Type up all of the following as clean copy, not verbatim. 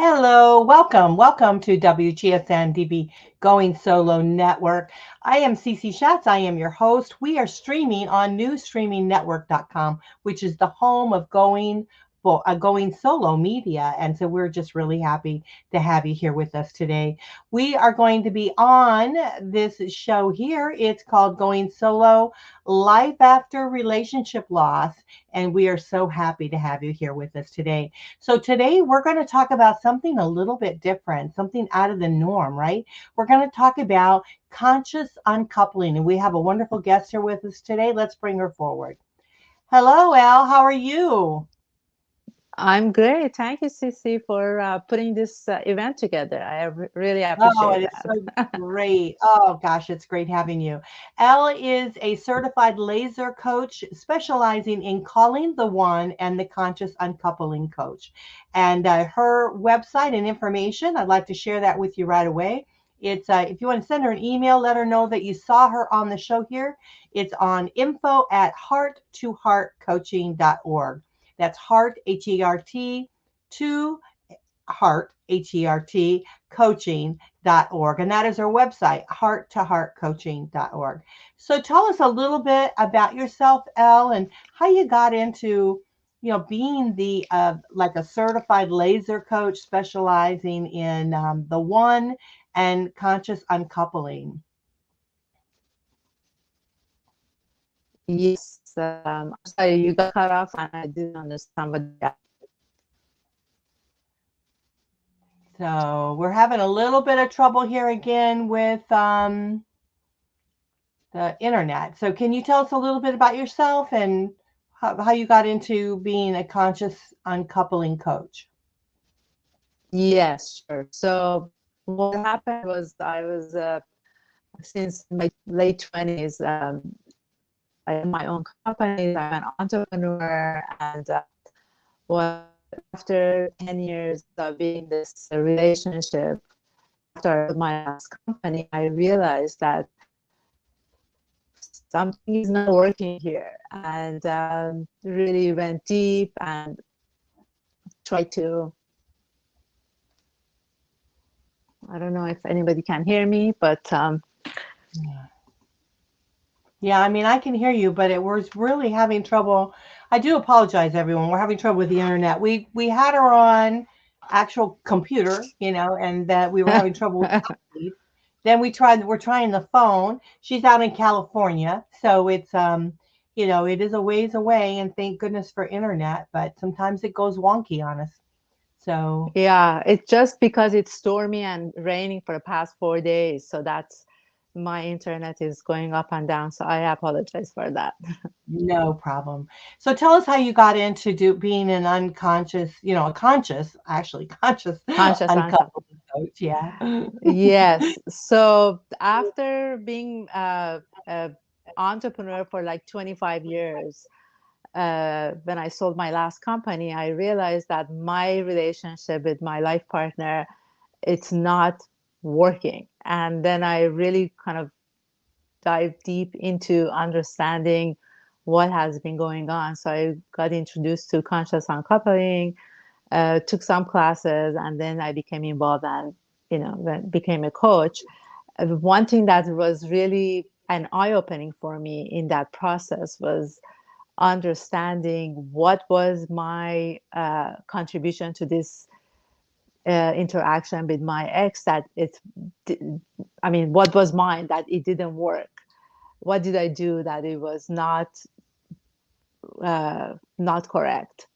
Hello, welcome to WGSN-DB Going Solo Network. I am Cece Shatz. I am your host. We are streaming on newsstreamingnetwork.com, which is the home of Going Solo Media. And so we're just really happy to have you here with us today. We are going to be on this show here. It's called Going Solo Life After Relationship Loss. And we are so happy to have you here with us today. So today we're going to talk about something a little bit different, something out of the norm, right? We're going to talk about conscious uncoupling. And we have a wonderful guest here with us today. Let's bring her forward. Hello, Elle. How are you? I'm great. Thank you, Cece, for putting this event together. I really Oh, appreciate it is so that. great. Oh, gosh, it's great having you. Elle is a certified laser coach specializing in calling the one and the conscious uncoupling coach. And her website and information, I'd like to share that with you right away. It's if you want to send her an email, let her know that you saw her on the show here. It's on info@heart2heartcoaching.org. That's heart, H-E-R-T, to heart, H-E-R-T, coaching.org. And that is our website, heart2heartcoaching.org. So tell us a little bit about yourself, Elle, and how you got into, being the like a certified laser coach specializing in the one and conscious uncoupling. Yes, I'm sorry you got cut off and I didn't understand what you asked. So we're having a little bit of trouble here again with the internet. So can you tell us a little bit about yourself and how you got into being a conscious uncoupling coach? Yes, sure. So what happened was I was since my late 20s, I have my own companies. I'm an entrepreneur, and well, after 10 years of being in this relationship, after my last company, I realized that something is not working here, and really went deep and tried to. I don't know if anybody can hear me, but Yeah, I mean, I can hear you, but it was really having trouble. I do apologize, everyone. We're having trouble with the internet. We had her on actual computer, and that we were having trouble with the Then we're trying the phone. She's out in California, so it's it is a ways away, and thank goodness for internet, but sometimes it goes wonky on us. So yeah, it's just because it's stormy and raining for the past 4 days, so that's my internet is going up and down. So I apologize for that. no problem. So tell us how you got into being an unconscious, a conscious, actually conscious Conscious income. uncoupling coach. Yeah. Yes. So after being a entrepreneur for like 25 years, when I sold my last company, I realized that my relationship with my life partner, it's not working. And then I really kind of dive deep into understanding what has been going on. So I got introduced to conscious uncoupling, took some classes, and then I became involved and became a coach. One thing that was really an eye-opening for me in that process was understanding what was my contribution to this interaction with my ex, that what was mine that it didn't work. What did I do that it was not correct?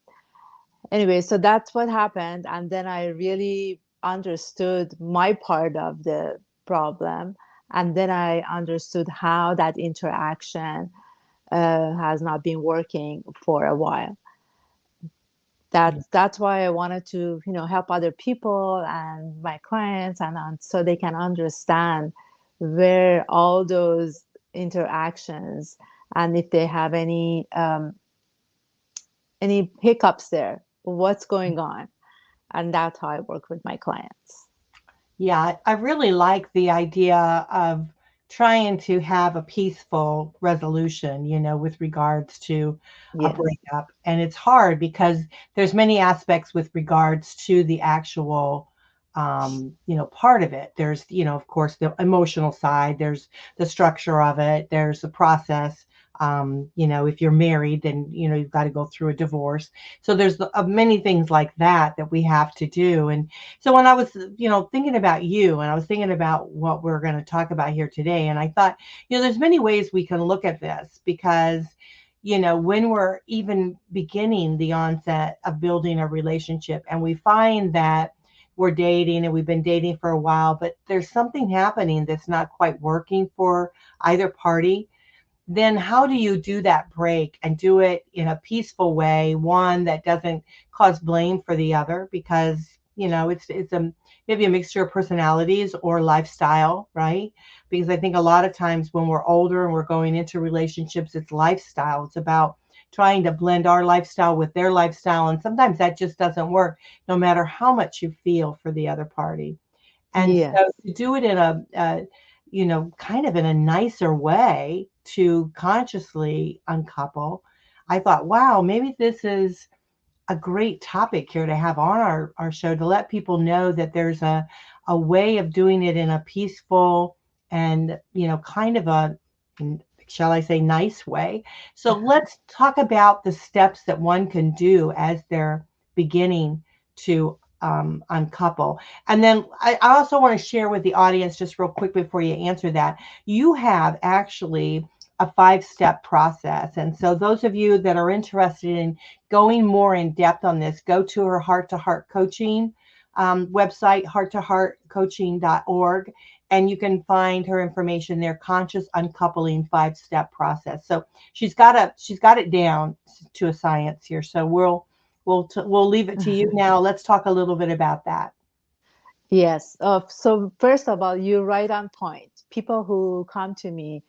Anyway, so that's what happened, and then I really understood my part of the problem, and then I understood how that interaction has not been working for a while. That's why I wanted to help other people and my clients, and so they can understand where all those interactions, and if they have any hiccups there, what's going on. And that's how I work with my clients. Yeah, I really like the idea of trying to have a peaceful resolution, with regards to a Yes. breakup. And it's hard because there's many aspects with regards to the actual, part of it. There's, of course, the emotional side, there's the structure of it, there's the process. If you're married, then, you've got to go through a divorce. So there's many things like that we have to do. And so when I was, thinking about you, and I was thinking about what we're going to talk about here today, and I thought, there's many ways we can look at this because, when we're even beginning the onset of building a relationship and we find that we're dating and we've been dating for a while, but there's something happening that's not quite working for either party, then how do you do that break and do it in a peaceful way, one that doesn't cause blame for the other? Because it's maybe a mixture of personalities or lifestyle, right? Because I think a lot of times when we're older and we're going into relationships, it's lifestyle. It's about trying to blend our lifestyle with their lifestyle, and sometimes that just doesn't work, no matter how much you feel for the other party. And so Yes. to do it in kind of in a nicer way, to consciously uncouple, I thought, wow, maybe this is a great topic here to have on our show, to let people know that there's a way of doing it in a peaceful and, kind of a, shall I say, nice way. So let's talk about the steps that one can do as they're beginning to uncouple. And then I also want to share with the audience, just real quick before you answer that, you have actually a 5-step process. And so those of you that are interested in going more in depth on this, go to her Heart to Heart Coaching website, hearttoheartcoaching.org, and you can find her information there. Conscious Uncoupling 5-step process. So she's got it down to a science here. So we'll leave it to you now. Let's talk a little bit about that. Yes. So first of all, you're right on point. People who come to me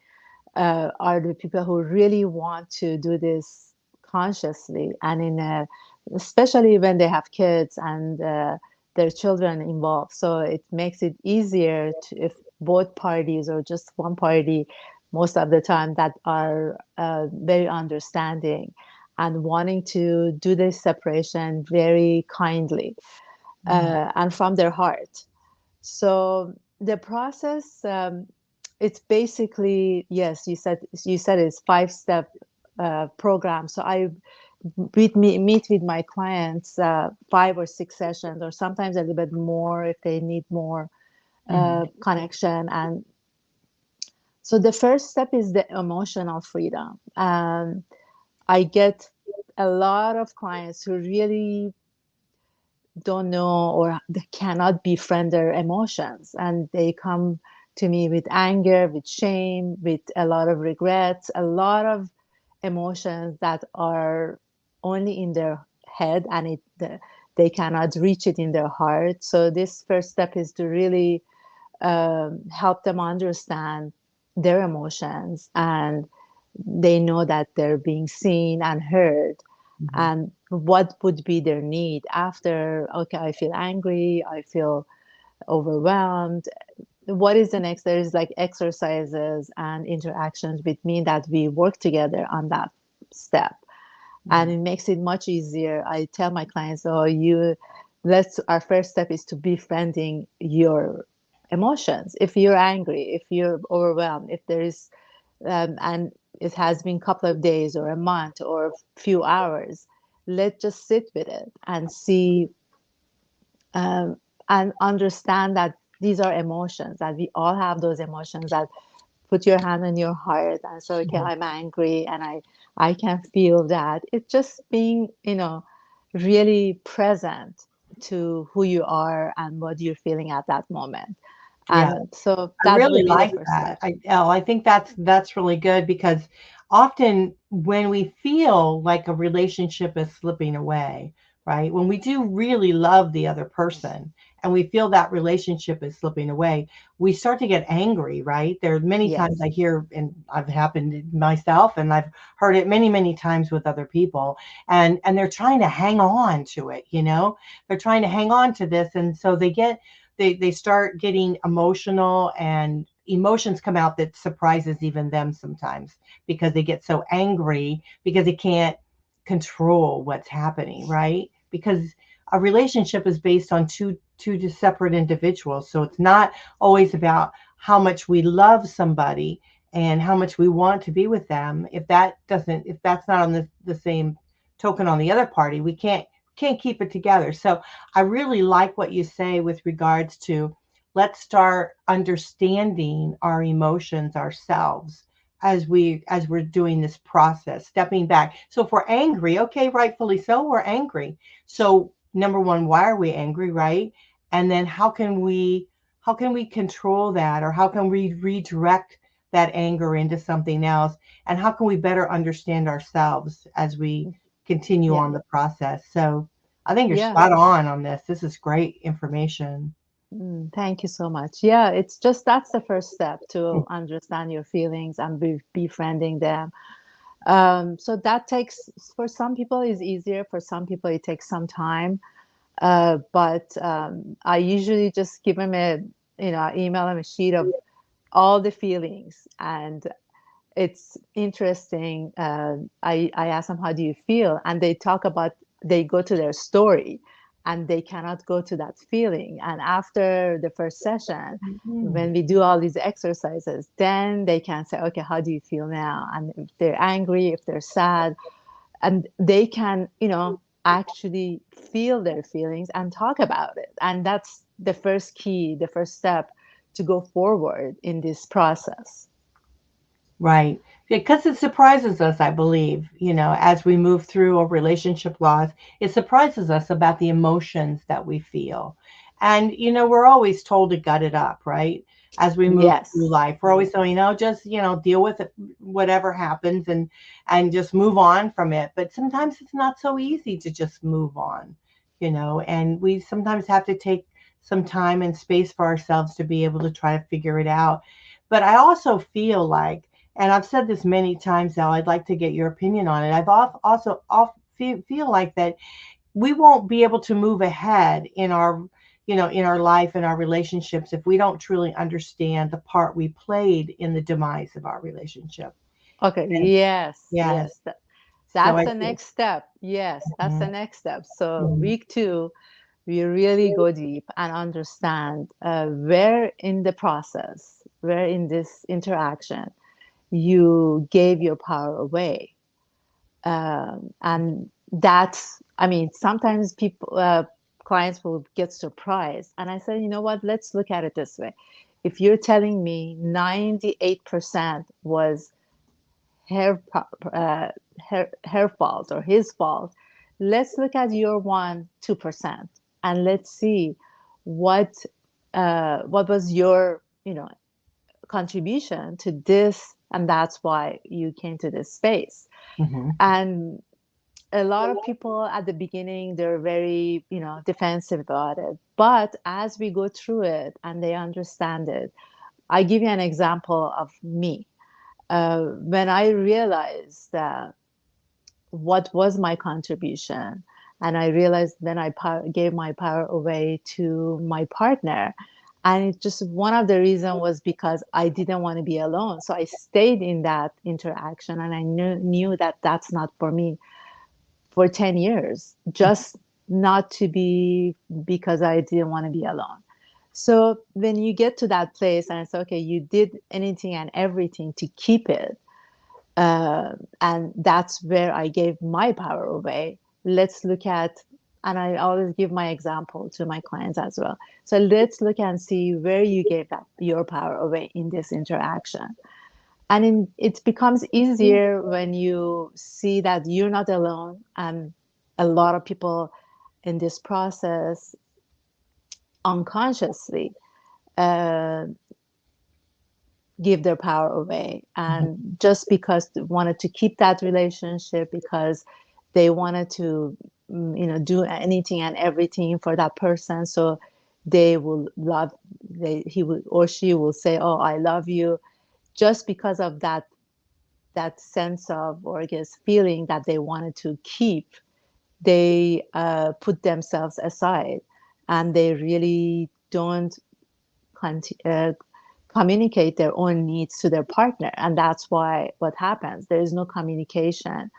are the people who really want to do this consciously, and especially when they have kids and their children involved. So it makes it easier if both parties or just one party, most of the time, that are very understanding and wanting to do this separation very kindly and from their heart. So the process, it's basically, yes, you said it's 5-step program. So I meet with my clients 5 or 6 sessions, or sometimes a little bit more if they need more connection. And so the first step is the emotional freedom. I get a lot of clients who really don't know or they cannot befriend their emotions, and they come to me with anger, with shame, with a lot of regrets, a lot of emotions that are only in their head, and they cannot reach it in their heart. So this first step is to really help them understand their emotions, and they know that they're being seen and heard, and what would be their need after. Okay, I feel angry, I feel overwhelmed. What is the next? There's like exercises and interactions with me that we work together on that step, and it makes it much easier. I tell my clients, oh, our first step is to befriending your emotions. If you're angry, if you're overwhelmed, if there is and it has been a couple of days or a month or a few hours, let's just sit with it and see and understand that these are emotions, that we all have those emotions. That put your hand on your heart and say, okay, I'm angry, and I can feel that. It's just being, really present to who you are and what you're feeling at that moment. Yeah. And so I that really would be the like first that. step. I think that's really good, because often when we feel like a relationship is slipping away, right? When we do really love the other person and we feel that relationship is slipping away, we start to get angry, right? There are many times Yes. I hear, and I've happened myself, and I've heard it many, many times with other people, and they're trying to hang on to it, They're trying to hang on to this, and so they start getting emotional and emotions come out that surprises even them sometimes, because they get so angry because they can't control what's happening, right? Because a relationship is based on two just separate individuals. So it's not always about how much we love somebody and how much we want to be with them. If that's not on the same token on the other party, we can't keep it together. So I really like what you say with regards to, let's start understanding our emotions ourselves as we're doing this process, stepping back. So if we're angry, okay, rightfully so, we're angry. So number one, why are we angry, right? And then how can we control that, or how can we redirect that anger into something else? And how can we better understand ourselves as we continue Yeah. on the process? So I think you're Yeah. spot on this. This is great information. Thank you so much. Yeah, it's just that's the first step to understand your feelings and befriending them. So that takes, for some people, is easier. For some people, it takes some time. But I usually just give them email them a sheet of all the feelings, and it's interesting. I ask them, how do you feel? And they go to their story, and they cannot go to that feeling. And after the first session, Mhm. when we do all these exercises, then they can say, okay, how do you feel now? And if they're angry, if they're sad, and they can, actually feel their feelings and talk about it. And that's the first key, the first step to go forward in this process. Right. Because it surprises us, I believe, as we move through a relationship loss, it surprises us about the emotions that we feel. And, we're always told to gut it up, right? As we move through Yes. life, we're always saying, just, deal with it, whatever happens, and just move on from it. But sometimes it's not so easy to just move on, and we sometimes have to take some time and space for ourselves to be able to try to figure it out. But I also feel like, and I've said this many times now, I'd like to get your opinion on it. I've also feel like that we won't be able to move ahead in our life and our relationships if we don't truly understand the part we played in the demise of our relationship. Okay. And Yes. yes, Yes. so That's I the think, next step. Yes, that's the mhm, next step. So mhm, week two, we really go deep and understand where in the process, where in this interaction, you gave your power away. And that's, I mean, sometimes clients will get surprised. And I said, you know what, let's look at it this way. If you're telling me 98% was her, her fault or his fault, let's look at your 2%, and let's see what what was your contribution to this, and that's why you came to this space. mhm. And a lot of people at the beginning, they're very defensive about it, but as we go through it and they understand it, I give you an example of me. When I realized that what was my contribution, and I realized then I gave my power away to my partner, and it just, one of the reasons was because I didn't want to be alone, so I stayed in that interaction, and I knew that that's not for me for 10 years, just not to be, because I didn't want to be alone. So when you get to that place and it's okay, you did anything and everything to keep it, and that's where I gave my power away. Let's look at, and I always give my example to my clients as well. So let's look and see where you gave that your power away in this interaction. And it becomes easier when you see that you're not alone, and a lot of people in this process unconsciously uh, give their power away, and just because they wanted to keep that relationship, because they wanted to do anything and everything for that person, so they will love, he will or she will say, oh, I love you, just because of that sense of, or I guess feeling that they wanted to keep. They put themselves aside, and they really don't conti- uh, communicate their own needs to their partner. And that's why what happens, there is no communication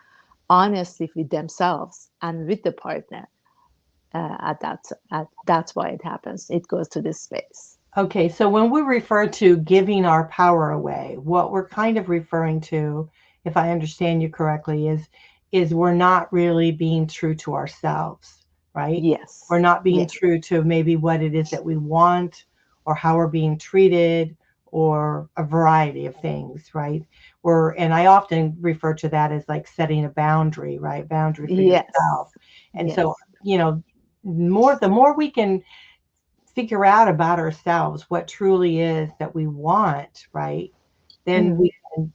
honestly with themselves and with the partner. That's why it happens. It goes to this space. Okay, so when we refer to giving our power away, what we're kind of referring to, if I understand you correctly, is we're not really being true to ourselves, right? We're Yes. not being Yes. true to maybe what it is that we want or how we're being treated or a variety of things, right? And I often refer to that as like setting a boundary, right? Boundary for Yes. yourself. And so, Yes. the more we can figure out about ourselves what truly is that we want, right? Then Mhm.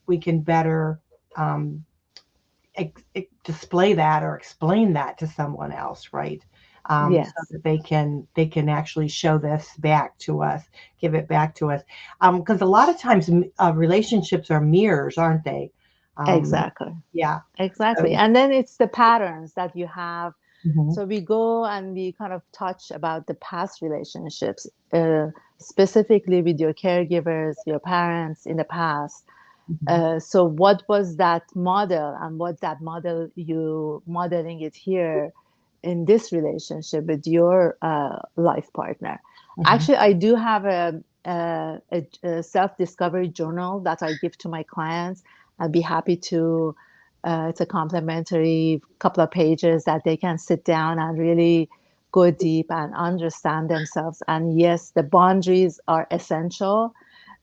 we can better um, display that or explain that to someone else, right? So Yes. that they can actually show this back to us, give it back to us. Because a lot of times relationships are mirrors, aren't they? Um, Exactly. yeah. Exactly. So, And then it's the patterns that you have. mhm, So we go and we kind of touch about the past relationships, specifically with your caregivers, your parents in the past. mhm. So what was that model, and what that model you modeling it here in this relationship with your life partner? Mhm. Actually, I do have a self-discovery journal that I give to my clients. I'd be happy to. It's a complimentary couple of pages that they can sit down and really go deep and understand themselves. And yes, the boundaries are essential.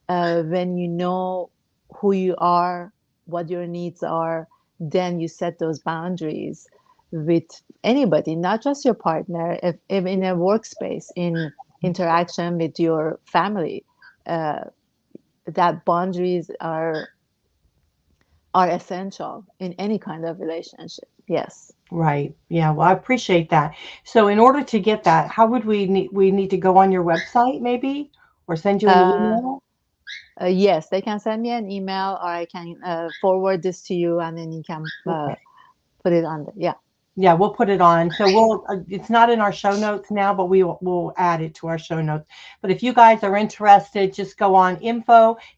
When you know who you are, what your needs are, then you set those boundaries with anybody, not just your partner, if in a workspace, in interaction with your family. Uh, that boundaries are essential in any kind of relationship. Yes. Right. Yeah. Well, I appreciate that. So, in order to get that, how would we need to go on your website maybe, or send you an Uh, email? yes, they can send me an email, or I can forward this to you, and then you can Okay. put it on. Yeah. Yeah, we'll put it on. So it's not in our show notes now, but we'll add it to our show notes. But if you guys are interested, just go on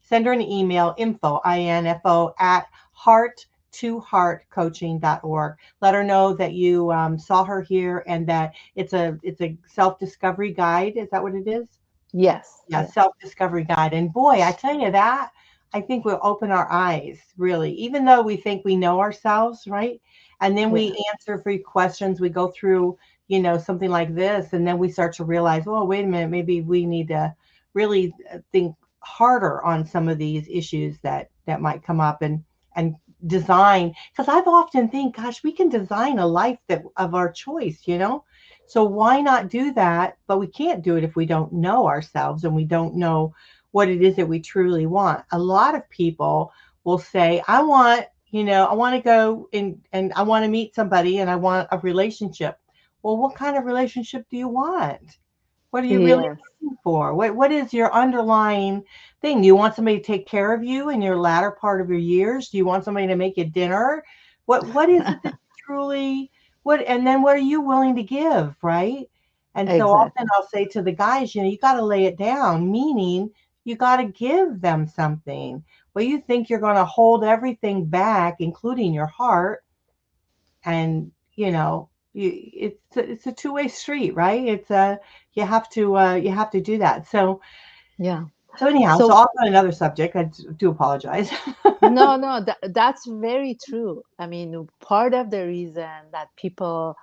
send her an email, info at heart2heartcoaching.org. Let her know that you saw her here and that it's a self-discovery guide. Is that what it is? Yes. Yeah, Yes. self-discovery guide. And boy, I tell you that, I think will open our eyes, really, even though we think we know ourselves, right? And then Yeah. we answer a few questions, we go through, something like this, and then we start to realize, oh, wait a minute, maybe we need to really think harder on some of these issues that might come up and design. Because I've often think, gosh, we can design a life that of our choice. So why not do that? But we can't do it if we don't know ourselves and we don't know what it is that we truly want. A lot of people will say, I want to go and I want to meet somebody and I want a relationship. Well, what kind of relationship do you want? What are you really Yes. looking for? What is your underlying thing? Do you want somebody to take care of you in your latter part of your years? Do you want somebody to make you dinner? What is it that you truly and then what are you willing to give, right? And so often Exactly. I'll say to the guys, you got to lay it down, meaning you got to give them something. Well, you think you're going to hold everything back, including your heart, and it's a two-way street, right? You have to do that. So Yeah. so anyhow, so So off on another subject. I do apologize. no, no, that's very true. I mean, part of the reason that people,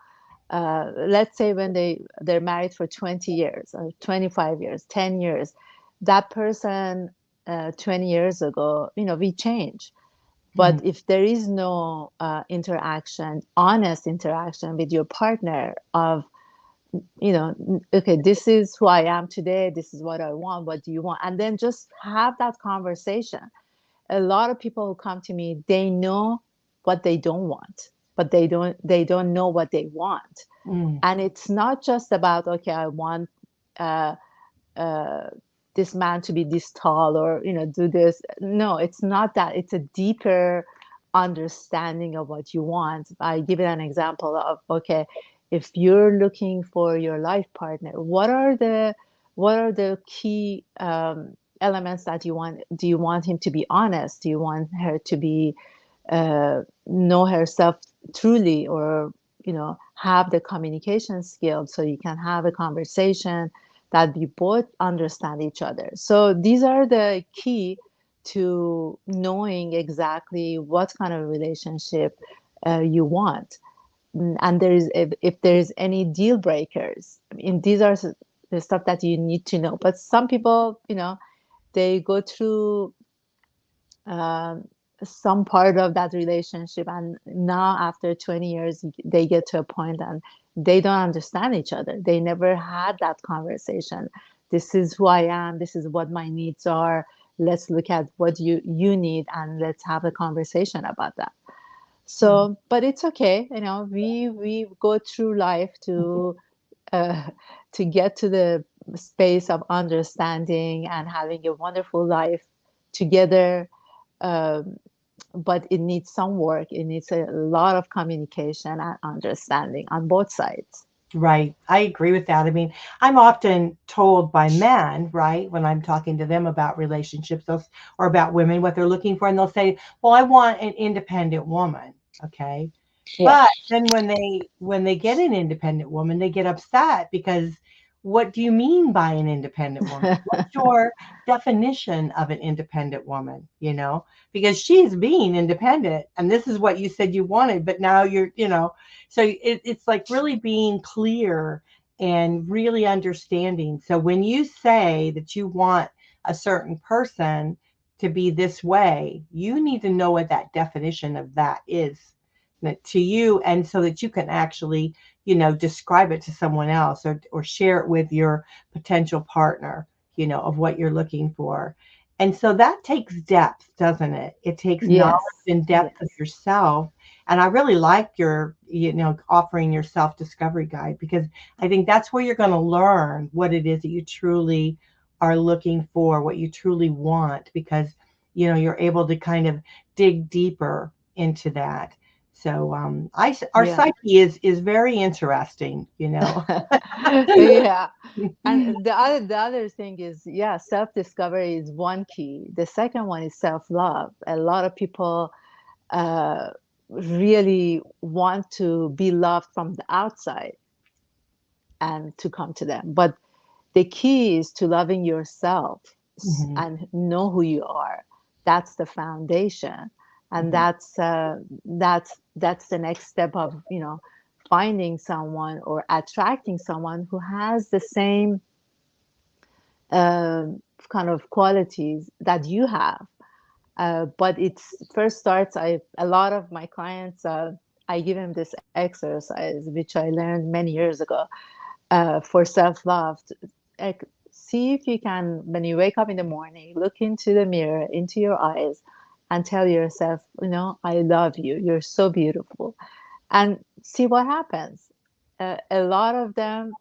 let's say when they're married for 20 years or 25 years, 10 years, that person 20 years ago, we change. But Mhm. if there is no interaction, honest interaction with your partner of, okay, this is who I am today, this is what I want, what do you want? And then just have that conversation. A lot of people who come to me, they know what they don't want, but they don't know what they want. Mm. And it's not just about, okay, I want uh, uh, this man to be this tall, or do this. No, it's not that. It's a deeper understanding of what you want. I give it an example of, okay, if you're looking for your life partner, what are the key elements that you want. Do you want him to be honest? Do you want her to be know herself truly, or have the communication skills so you can have a conversation that you both understand each other? So these are the key to knowing exactly what kind of relationship you want. And there is, if there is any deal breakers, I mean, these are the stuff that you need to know. But some people, they go through um, some part of that relationship, and now after 20 years they get to a point and they don't understand each other. They never had that conversation. This is who I am, this is what my needs are, let's look at what you need, and let's have a conversation about that. So but it's okay, we go through life uh, to get to the space of understanding and having a wonderful life together. um, but it needs some work. It needs a lot of communication and understanding on both sides. Right. I agree with that. I mean, I'm often told by men, right, when I'm talking to them about relationships or about women, what they're looking for, and they'll say, "Well, I want an independent woman." Okay. Yeah. But then when they get an independent woman, they get upset because what do you mean by an independent woman? What's your definition of an independent woman? Because she's being independent and this is what you said you wanted, but now so it's like really being clear and really understanding. So when you say that you want a certain person to be this way, you need to know what that definition of that is to you, and so that you can actually describe it to someone else, or share it with your potential partner, of what you're looking for. And so that takes depth, doesn't it? It takes knowledge Yes. and depth of Yes. yourself. And I really like your offering your self-discovery guide, because I think that's where you're going to learn what it is that you truly are looking for, what you truly want, because you're able to kind of dig deeper into that. So our Yeah. psyche is very interesting. Yeah. And the other thing is, yeah, self-discovery is one key. The second one is self-love. A lot of people uh, really want to be loved from the outside and to come to them. But the key is to loving yourself Mhm, and know who you are. That's the foundation, and mhm, that's the next step of finding someone or attracting someone who has the same kind of qualities that you have. But it first starts. A lot of my clients, I give them this exercise which I learned many years ago, for self-love. Like, see if you can, when you wake up in the morning, look into the mirror, into your eyes, and tell yourself, I love you. You're so beautiful, and see what happens. A lot of them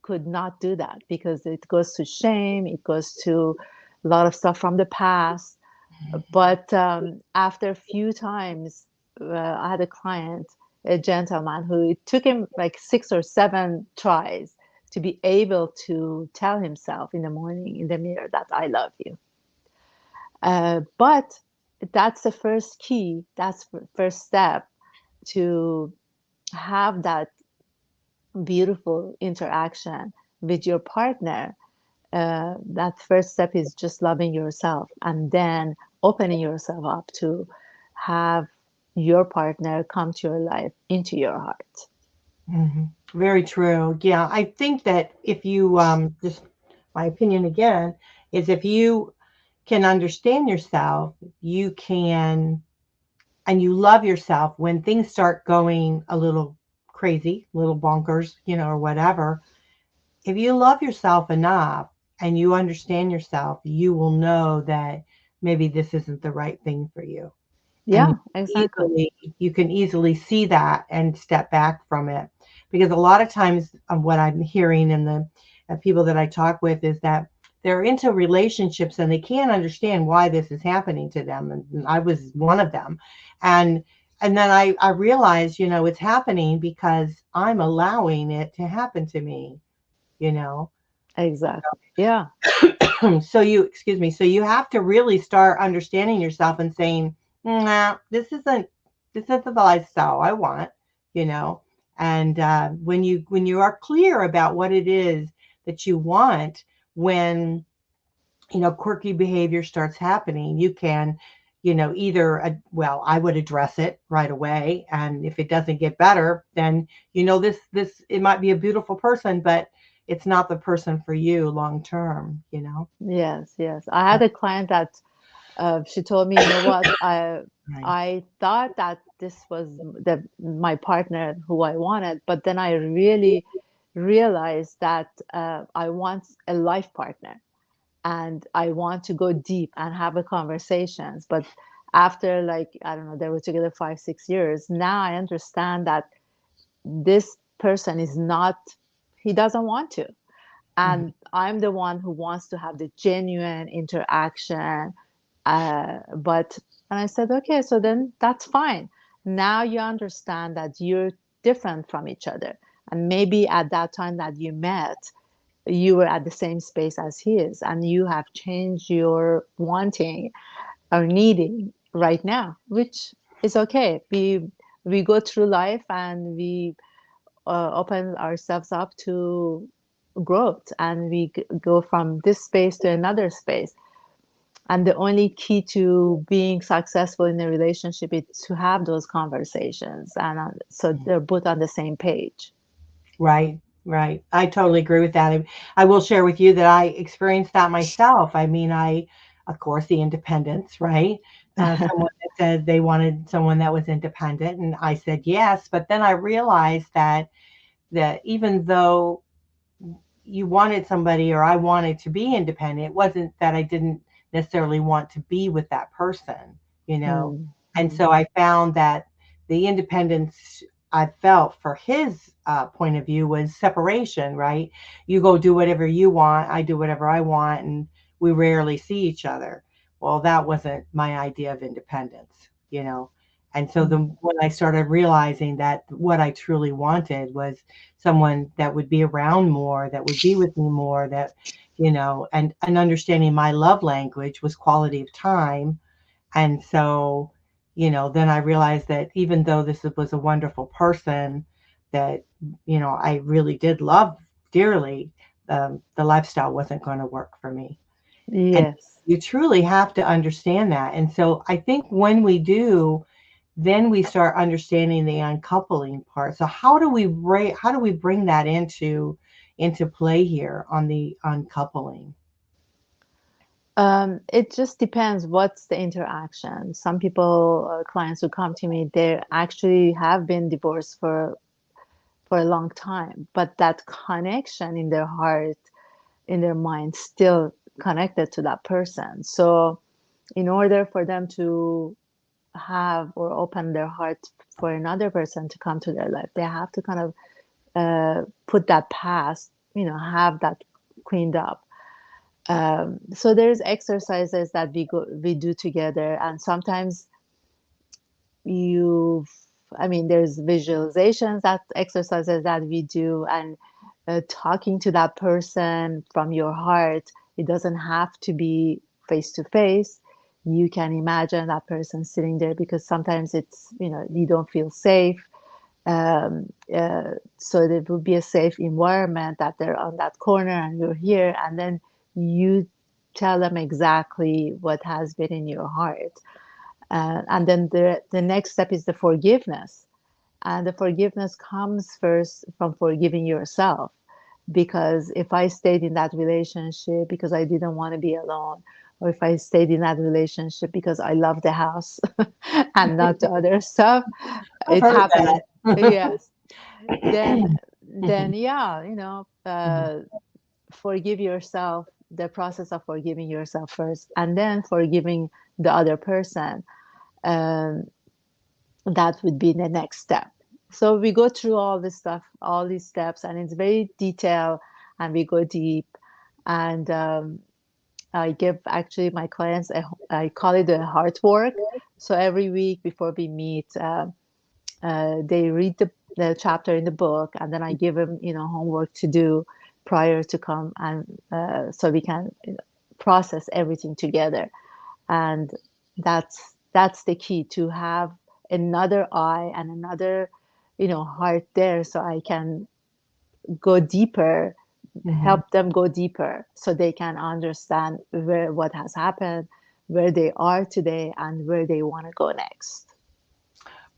could not do that because it goes to shame. It goes to a lot of stuff from the past. But after a few times, I had a client, a gentleman, who it took him like 6 or 7 tries to be able to tell himself in the morning in the mirror that I love you. But that's the first key. That's the first step to have that beautiful interaction with your partner. That first step is just loving yourself, and then opening yourself up to have your partner come to your life, into your heart. mhm. Very true. Yeah, I think that if you just my opinion again is, if you can understand yourself, you can, and you love yourself, when things start going a little crazy, little bonkers, or whatever. If you love yourself enough and you understand yourself, you will know that maybe this isn't the right thing for you. And Yeah, exactly. you can easily see that and step back from it. Because a lot of times, what I'm hearing in the people that I talk with is that they're into relationships and they can't understand why this is happening to them. And I was one of them. And then I realized, it's happening because I'm allowing it to happen to me, you know. Exactly. Yeah. So excuse me, so you have to really start understanding yourself and saying, nah, this isn't the lifestyle I want, you know. And when you are clear about what it is that you want, when quirky behavior starts happening, you can, either, well, I would address it right away. And if it doesn't get better, then, it might be a beautiful person, but it's not the person for you long term. Yes. Yes. I had a client that she told me, you know what, Right. I thought that this was my partner who I wanted, but then I really realized that I want a life partner and I want to go deep and have a conversations. But after, like, I don't know, they were together 5 6 years. Now I understand that this person is not, he doesn't want to, Mhm. and I'm the one who wants to have the genuine interaction. But and I said, okay, so then that's fine. Now you understand that you're different from each other, and maybe at that time that you met, you were at the same space as he is, and you have changed your wanting or needing right now, which is okay. We go through life and we open ourselves up to growth, and we go from this space to another space. And the only key to being successful in a relationship is to have those conversations, and so they're both on the same page. Right, right. I totally agree with that. I will share with you that I experienced that myself. I mean, of course, the independence, right? Someone that said they wanted someone that was independent, and I said yes. But then I realized that even though you wanted somebody, or I wanted to be independent, it wasn't that I didn't necessarily want to be with that person, you know. And Mm-hmm. so I found that the independence I felt for his point of view was separation, right? You go do whatever you want, I do whatever I want, and we rarely see each other. Well, that wasn't my idea of independence. And so when I started realizing that what I truly wanted was someone that would be around more, that would be with me more, and understanding my love language was quality of time. And so, then I realized that even though this was a wonderful person that, I really did love dearly, the lifestyle wasn't going to work for me. And Yes. you truly have to understand that. And so I think when we do, then we start understanding the uncoupling part. So how do we bring that into play here on the uncoupling? It just depends what's the interaction. Some people, clients who come to me, they actually have been divorced for a long time, but that connection in their heart, in their mind, still connected to that person. So in order for them to have or open their heart for another person to come to their life, they have to kind of put that past, have that cleaned up. So there's exercises that we do together, and sometimes you I mean, there's visualizations, that exercises that we do, and talking to that person from your heart. It doesn't have to be face to face. You can imagine that person sitting there, because sometimes it's, you don't feel safe. So there would be a safe environment that they're on that corner and you're here, and then you tell them exactly what has been in your heart. And then the next step is the forgiveness. And the forgiveness comes first from forgiving yourself. Because if I stayed in that relationship because I didn't want to be alone, or if I stayed in that relationship because I love the house and not the other stuff, I've it heard happens. that. Yes. Then, Mhm. yeah, Mhm. forgive yourself, the process of forgiving yourself first, and then forgiving the other person. Um, that would be the next step. So we go through all this stuff, all these steps, and it's very detailed, and we go deep. And I give actually my clients, I call it a heart work. So every week before we meet, they read the chapter in the book, and then I give them, homework to do prior to come, and so we can process everything together. And that's the key, to have another eye and another heart there, so I can go deeper, Mhm. help them go deeper, so they can understand what has happened, where they are today, and where they want to go next.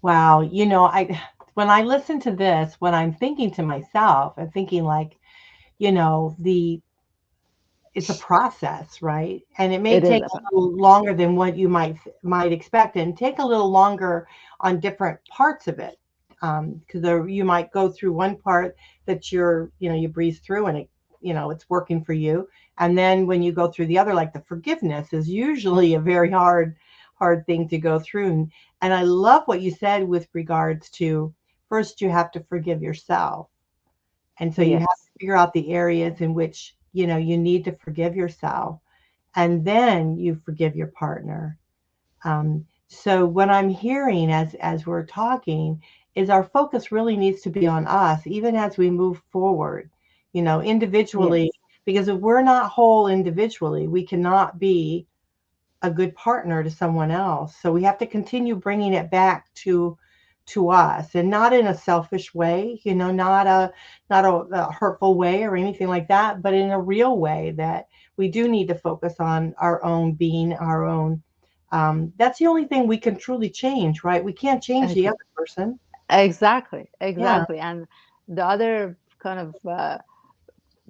Wow. I when I listen to this, when I'm thinking to myself, I'm thinking like, the it's a process, right? And it may It is take a about. little longer than what you might expect, and take a little longer on different parts of it. Because you might go through one part that you breeze through, and it's working for you. And then when you go through the other, like the forgiveness is usually a very hard thing to go through. And I love what you said with regards to, first you have to forgive yourself. And so you have Yes, to figure out the areas in which, you need to forgive yourself. And then you forgive your partner. So what I'm hearing as we're talking is our focus really needs to be on us, even as we move forward, individually, yes, because if we're not whole individually, we cannot be a good partner to someone else. So we have to continue bringing it back to us, and not in a selfish way, not a hurtful way or anything like that, but in a real way that we do need to focus on our own being, our own. That's the only thing we can truly change, right? We can't change the ex- other person. exactly, Yeah. exactly. And the other kind of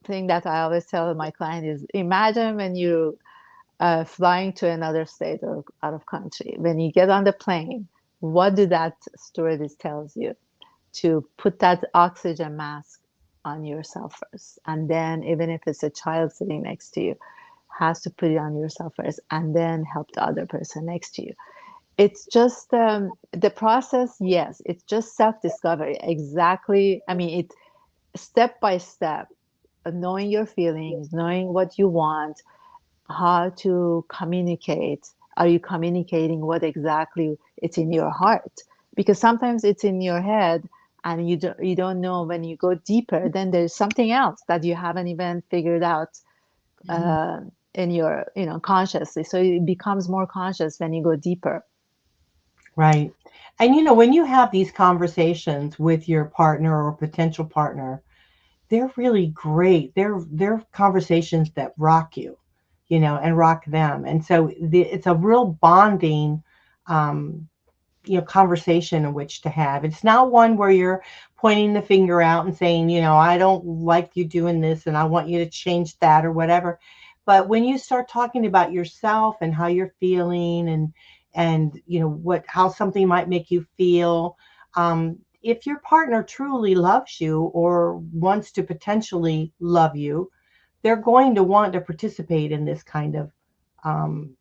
thing that I always tell my client is, imagine when you flying to another state or out of country. When you get on the plane, what do that stewardess tells you? To put that oxygen mask on yourself first, and then even if it's a child sitting next to you, has to put it on yourself first, and then help the other person next to you. It's just the process. Yes, it's just self-discovery. Exactly. I mean, it step by step, knowing your feelings, knowing what you want, how to communicate. Are you communicating what exactly it's in your heart? Because sometimes it's in your head, and you don't know. When you go deeper, then there's something else that you haven't even figured out Mhm. uh, in your consciously. So it becomes more conscious when you go deeper. Right. And when you have these conversations with your partner or potential partner, they're really great. They're conversations that rock you, and rock them. And so it's a real bonding, um, conversation in which to have. It's not one where you're pointing the finger out and saying, I don't like you doing this and I want you to change that or whatever. But when you start talking about yourself and how you're feeling, and what how something might make you feel, if your partner truly loves you or wants to potentially love you, they're going to want to participate in um,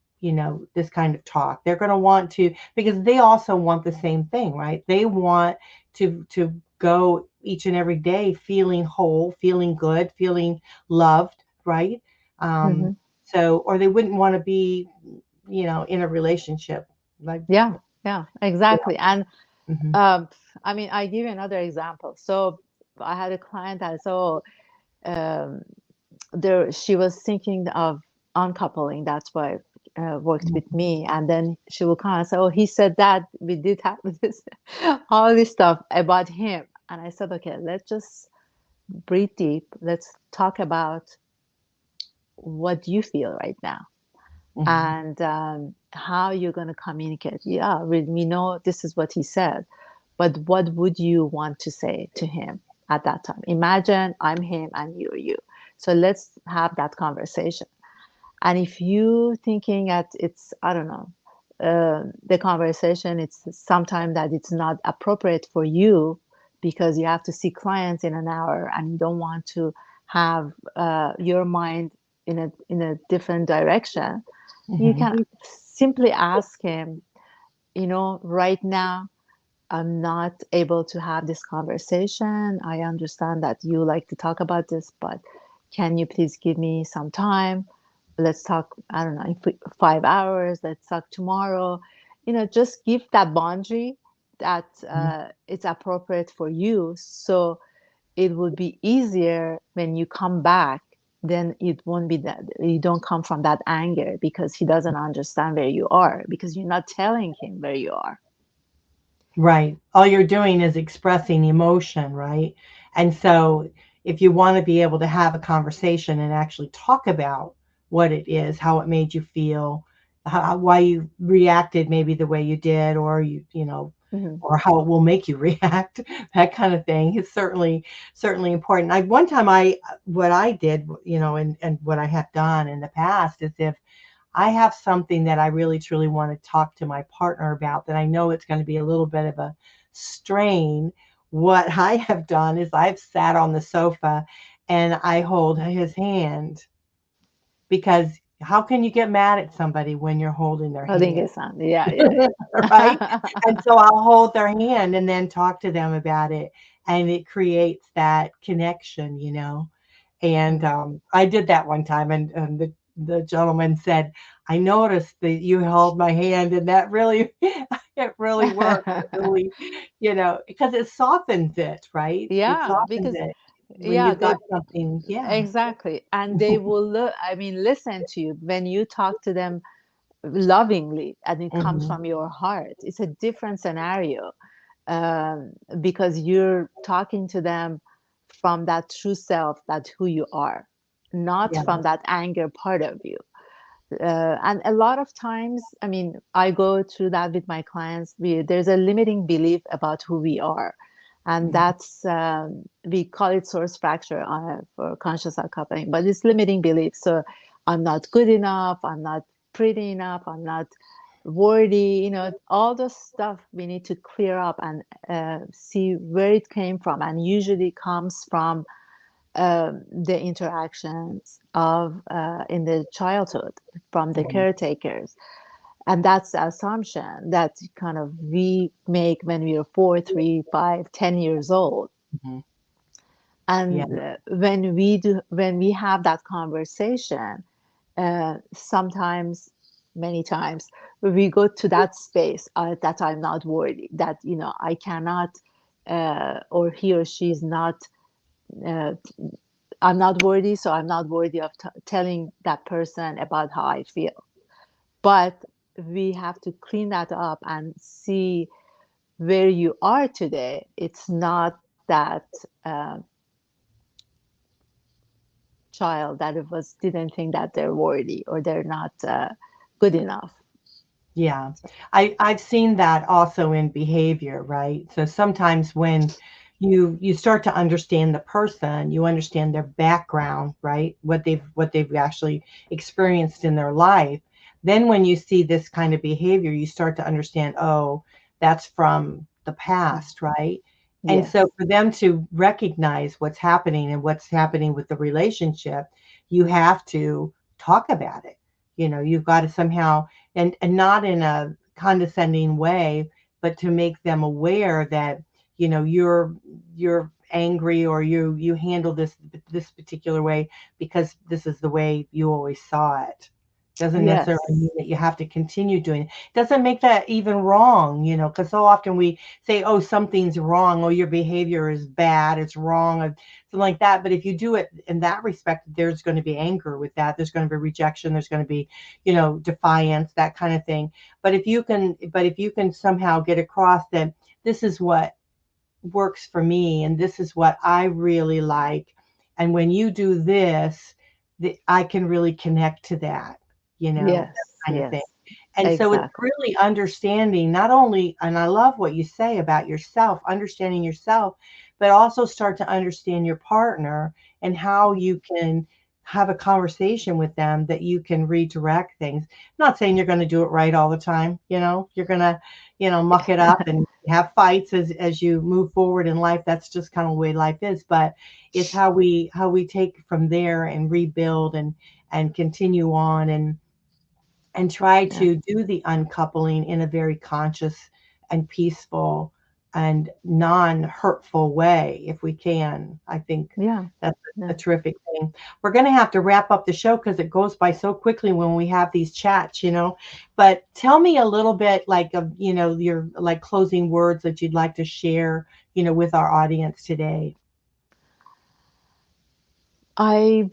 this kind of talk. They're going to want to, because they also want the same thing, right? They want to go each and every day feeling whole, feeling good, feeling loved, right? Um, Hmm. so, or they wouldn't want to be, in a relationship, like, Yeah, yeah, you exactly. And know. Hmm. um, I mean, I give you another example. So I had a client that um, there she was thinking of uncoupling. That's why worked with me. And then she will come and say, "Oh, he said that we did have this, all this stuff about him." And I said, "Okay, let's just breathe deep. Let's talk about what you feel right now, Hmm. and how you're going to communicate." Yeah, we know this is what he said, but what would you want to say to him at that time? Imagine I'm him and you're you. So let's have that conversation. And if you thinking that it's, I don't know, the conversation, it's sometime that it's not appropriate for you because you have to see clients in an hour and you don't want to have your mind in a different direction, you Hmm. can simply ask him, right now I'm not able to have this conversation. I understand that you like to talk about this, but can you please give me some time? Let's talk, I don't know, in 5 hours. Let's talk tomorrow. Just give that boundary that it's appropriate for you. So it would be easier when you come back. Then it won't be that you don't come from that anger because he doesn't understand where you are because you're not telling him where you are. Right. All you're doing is expressing emotion, right? And so if you want to be able to have a conversation and actually talk about what it is, how it made you feel, why you reacted maybe the way you did, or Mm-hmm. or how it will make you react, that kind of thing is certainly important. One time what I did, and what I have done in the past is if I have something that I really truly want to talk to my partner about that I know it's going to be a little bit of a strain. What I have done is I've sat on the sofa and I hold his hand, because how can you get mad at somebody when you're holding their I think hand? it's yeah, yeah, Right? And yeah. so I'll hold their hand and then talk to them about it. And it creates that connection. And I did that one time, and the gentleman said, "I noticed that you held my hand, and that really, it really worked. It really, because it softens it, right? It Yeah, softens because it when yeah, you've got they something, yeah." exactly, and they will look. I mean, listen to you when you talk to them lovingly, and it comes Hmm. from your heart. It's a different scenario because you're talking to them from that true self, that who you are, not Yeah. from that anger part of you. And a lot of times, I mean, I go through that with my clients. There's a limiting belief about who we are. And Mhm. that's, we call it source fracture for conscious uncoupling, but it's limiting belief. So I'm not good enough. I'm not pretty enough. I'm not worthy. All the stuff we need to clear up and see where it came from. And usually comes from the interactions of in the childhood from the Mhm. caretakers, and that's the assumption that kind of we make when we are 4, 3, 5, 10 years old. Mhm. Yeah. And when we have that conversation, sometimes, many times, we go to that space that I'm not worthy, that I cannot, or he or she is not, uh, I'm not worthy, so I'm not worthy of telling that person about how I feel. But we have to clean that up and see where you are today. It's not that child that it was didn't think that they're worthy or they're not good enough. Yeah. I've seen that also in behavior, right? So sometimes when you start to understand the person, you understand their background, right? What they've actually experienced in their life. Then when you see this kind of behavior, you start to understand, oh, that's from the past, right? And so Yes. for them to recognize what's happening and what's happening with the relationship, you have to talk about it. You've got to somehow, and not in a condescending way, but to make them aware that you're angry, or you handle this particular way because this is the way you always saw it. Doesn't necessarily mean Yes. that you have to continue doing it. Doesn't make that even wrong, because so often we say, oh, something's wrong, oh, your behavior is bad, it's wrong, or something like that. But if you do it in that respect, there's going to be anger with that, there's going to be rejection, there's going to be defiance, that kind of thing. But if you can somehow get across that this is what works for me and this is what I really like, and when you do this, I can really connect to that Yes. kind of thing. Yes. And so it's Exactly. really understanding, not only, and I love what you say about yourself, understanding yourself, but also start to understand your partner and how you can have a conversation with them that you can redirect things. I'm not saying you're going to do it right all the time. You're going to, muck it up and have fights as you move forward in life. That's just kind of the way life is. But it's how we take from there and rebuild and continue on and try Yeah. to do the uncoupling in a very conscious and peaceful and non-hurtful way if we can. I think Yeah. that's a Yeah. terrific thing. We're going to have to wrap up the show because it goes by so quickly when we have these chats. But tell me a little bit like of, your like closing words that you'd like to share, with our audience today. I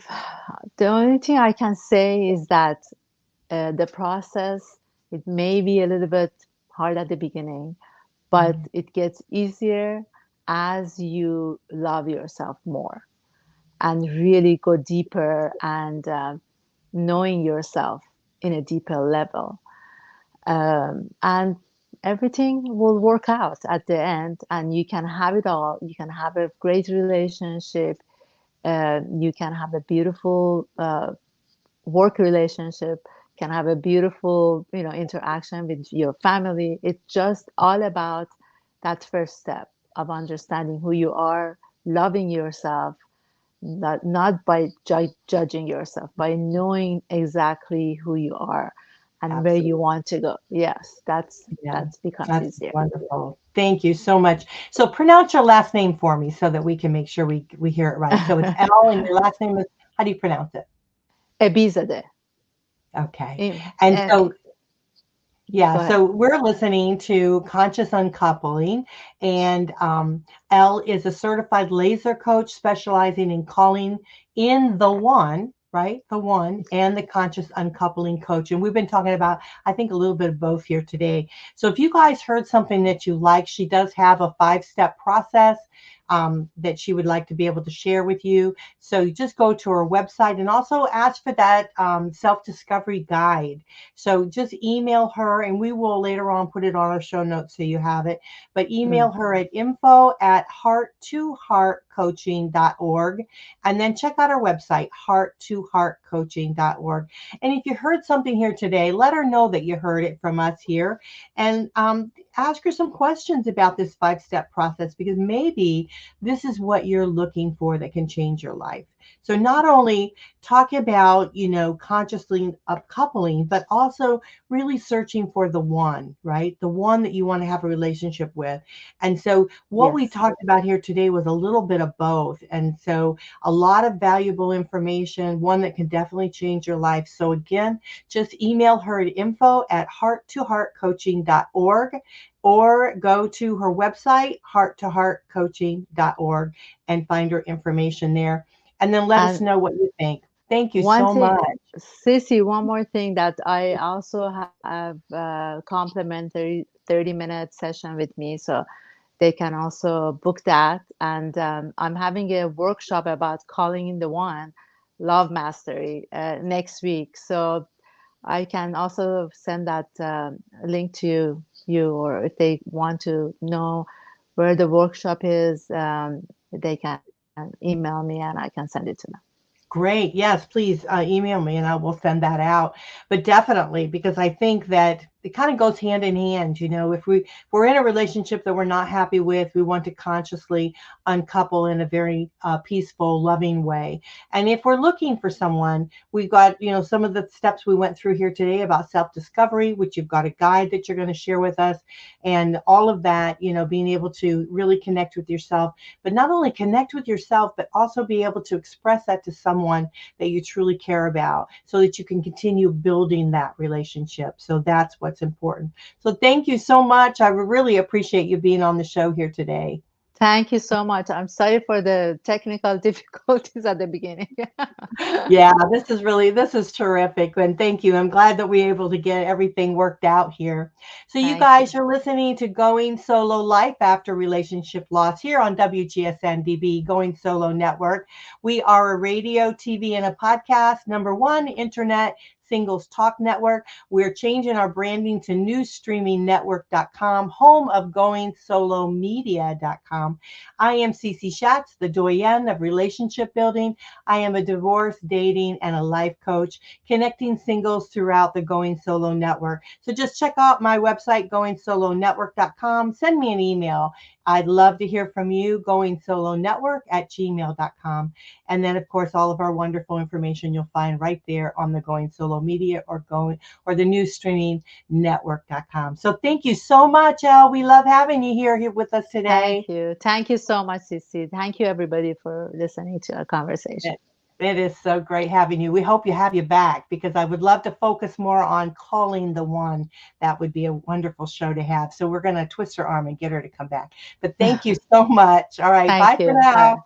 the only thing I can say is that the process, it may be a little bit hard at the beginning, but Mm, it gets easier as you love yourself more and really go deeper and knowing yourself in a deeper level. And everything will work out at the end, and you can have it all. You can have a great relationship. You can have a beautiful work relationship, can have a beautiful, interaction with your family. It's just all about that first step of understanding who you are, loving yourself, not by judging yourself, by knowing exactly who you are and where you absolutely. want to go. Yes, Yeah, that's becomes that's easier. wonderful. Thank you so much. So pronounce your last name for me so that we can make sure we hear it right. So it's L, and your last name is, how do you pronounce it? Ebizadeh. Okay. Im- And eh, so, yeah, Go ahead. so we're listening to Conscious Uncoupling, and Elle is a certified laser coach specializing in calling in the one, right? The one, and the conscious uncoupling coach. And we've been talking about, I think, a little bit of both here today. So if you guys heard something that you like, she does have a 5-step process that she would like to be able to share with you. So you just go to her website and also ask for that self-discovery guide. So just email her, and we will later on put it on our show notes so you have it. But email Mm. her at info@heart2heartcoaching.org, and then check out our website, heart2heartcoaching.org. And if you heard something here today, let her know that you heard it from us here, and ask her some questions about this 5-step process, because maybe this is what you're looking for that can change your life. So not only talk about, consciously upcoupling, but also really searching for the one, right? The one that you want to have a relationship with. And so what we Yes. talked about here today was a little bit of both. And so a lot of valuable information, one that can definitely change your life. So again, just email her at info@heart2heartcoaching.org, or go to her website, heart2heartcoaching.org, and find her information there. And then let us And know what you think. Thank you one so thing, much. Sissy, one more thing that I also have a complimentary 30-minute session with me. So they can also book that. And I'm having a workshop about calling in the one, love mastery, next week. So I can also send that link to you, or if they want to know where the workshop is, they can email me and I can send it to them. Great. Yes, please email me and I will send that out. But definitely, because I think that it kind of goes hand in hand. If we're in a relationship that we're not happy with, we want to consciously uncouple in a very peaceful, loving way. And if we're looking for someone, we've got, some of the steps we went through here today about self-discovery, which you've got a guide that you're going to share with us, and all of that, being able to really connect with yourself, but not only connect with yourself, but also be able to express that to someone that you truly care about, so that you can continue building that relationship. So that's what's important. So thank you so much. I really appreciate you being on the show here today. Thank you so much. I'm sorry for the technical difficulties at the beginning. Yeah, this is terrific. And thank you. I'm glad that we're able to get everything worked out here. So you Thank you. guys are listening to Going Solo Life After Relationship Loss here on WGSN-DB, Going Solo Network. We are a radio, TV, and a podcast, #1 internet singles talk network. We're changing our branding to newstreamingnetwork.com, home of goingsolomedia.com. I am Cece Shatz, the doyenne of relationship building. I am a divorce, dating, and a life coach, connecting singles throughout the Going Solo Network. So just check out my website, goingsoloNetwork.com. Send me an email. I'd love to hear from you, goingsoloNetwork@gmail.com. And then, of course, all of our wonderful information you'll find right there on the Going Solo Media, or the new streaming network.com. So thank you so much, Elle. We love having you here with us Thank today. you. Thank you so much, Sissy. Thank you, everybody, for listening to our conversation. It is so great having you. We hope you have you back, because I would love to focus more on calling the one. That would be a wonderful show to have. So we're going to twist her arm and get her to come back. But thank you so much. All right. Bye Thank for you. now. Bye.